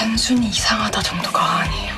단순히 이상하다 정도가 아니에요.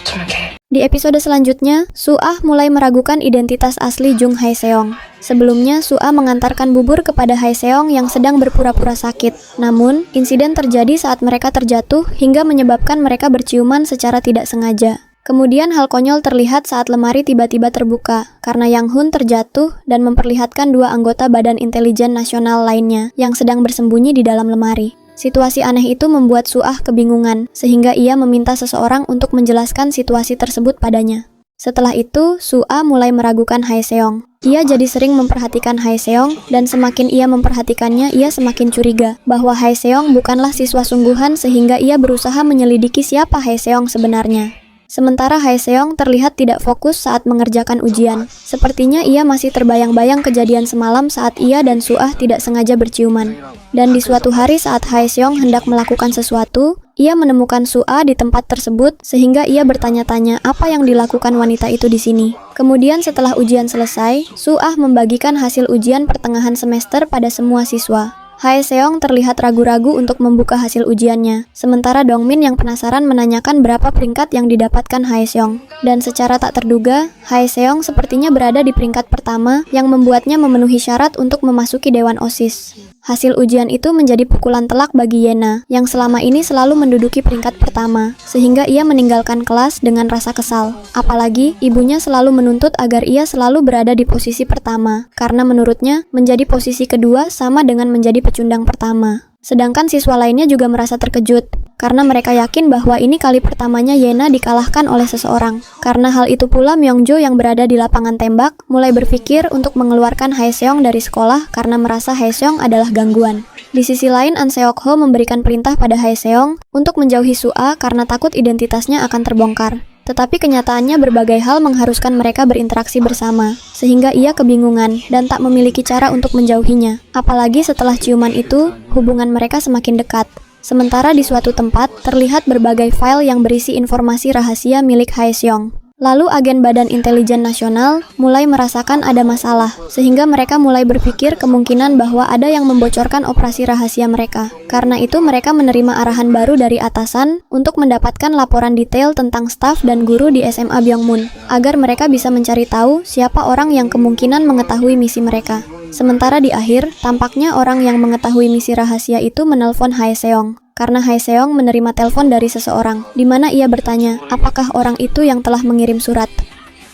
어쩌면 Di episode selanjutnya, Su-ah mulai meragukan identitas asli Jung Hae-seong. Sebelumnya, Su-ah mengantarkan bubur kepada Hae-seong yang sedang berpura-pura sakit. Namun, insiden terjadi saat mereka terjatuh hingga menyebabkan mereka berciuman secara tidak sengaja. Kemudian hal konyol terlihat saat lemari tiba-tiba terbuka, karena Yang Hun terjatuh dan memperlihatkan dua anggota Badan Intelijen Nasional lainnya yang sedang bersembunyi di dalam lemari. Situasi aneh itu membuat Su-ah kebingungan, sehingga ia meminta seseorang untuk menjelaskan situasi tersebut padanya. Setelah itu, Su-ah mulai meragukan Hae-seong. Ia jadi sering memperhatikan Hae-seong, dan semakin ia memperhatikannya, ia semakin curiga bahwa Hae-seong bukanlah siswa sungguhan sehingga ia berusaha menyelidiki siapa Hae-seong sebenarnya. Sementara Hae-seong terlihat tidak fokus saat mengerjakan ujian. Sepertinya ia masih terbayang-bayang kejadian semalam saat ia dan Su-ah tidak sengaja berciuman. Dan di suatu hari saat Hae-seong hendak melakukan sesuatu, ia menemukan Su-ah di tempat tersebut sehingga ia bertanya-tanya apa yang dilakukan wanita itu di sini. Kemudian setelah ujian selesai, Su-ah membagikan hasil ujian pertengahan semester pada semua siswa. Hae-seong terlihat ragu-ragu untuk membuka hasil ujiannya, sementara Dongmin yang penasaran menanyakan berapa peringkat yang didapatkan Hae-seong. Dan secara tak terduga, Hae-seong sepertinya berada di peringkat pertama yang membuatnya memenuhi syarat untuk memasuki Dewan OSIS. Hasil ujian itu menjadi pukulan telak bagi Yena, yang selama ini selalu menduduki peringkat pertama, sehingga ia meninggalkan kelas dengan rasa kesal. Apalagi, ibunya selalu menuntut agar ia selalu berada di posisi pertama, karena menurutnya, menjadi posisi kedua sama dengan menjadi pecundang pertama. Sedangkan siswa lainnya juga merasa terkejut, karena mereka yakin bahwa ini kali pertamanya Yena dikalahkan oleh seseorang. Karena hal itu pula Myongjo yang berada di lapangan tembak mulai berpikir untuk mengeluarkan Hae-seong dari sekolah karena merasa Hae-seong adalah gangguan. Di sisi lain, An Seok-ho memberikan perintah pada Hae-seong untuk menjauhi Su-ah karena takut identitasnya akan terbongkar. Tetapi kenyataannya berbagai hal mengharuskan mereka berinteraksi bersama, sehingga ia kebingungan dan tak memiliki cara untuk menjauhinya. Apalagi setelah ciuman itu, hubungan mereka semakin dekat. Sementara di suatu tempat, terlihat berbagai file yang berisi informasi rahasia milik Hae-seong. Lalu agen Badan Intelijen Nasional mulai merasakan ada masalah, sehingga mereka mulai berpikir kemungkinan bahwa ada yang membocorkan operasi rahasia mereka. Karena itu mereka menerima arahan baru dari atasan untuk mendapatkan laporan detail tentang staf dan guru di SMA Byongmun, agar mereka bisa mencari tahu siapa orang yang kemungkinan mengetahui misi mereka. Sementara di akhir, tampaknya orang yang mengetahui misi rahasia itu menelpon Hae-seong. Karena Hae-seong menerima telepon dari seseorang, di mana ia bertanya, apakah orang itu yang telah mengirim surat.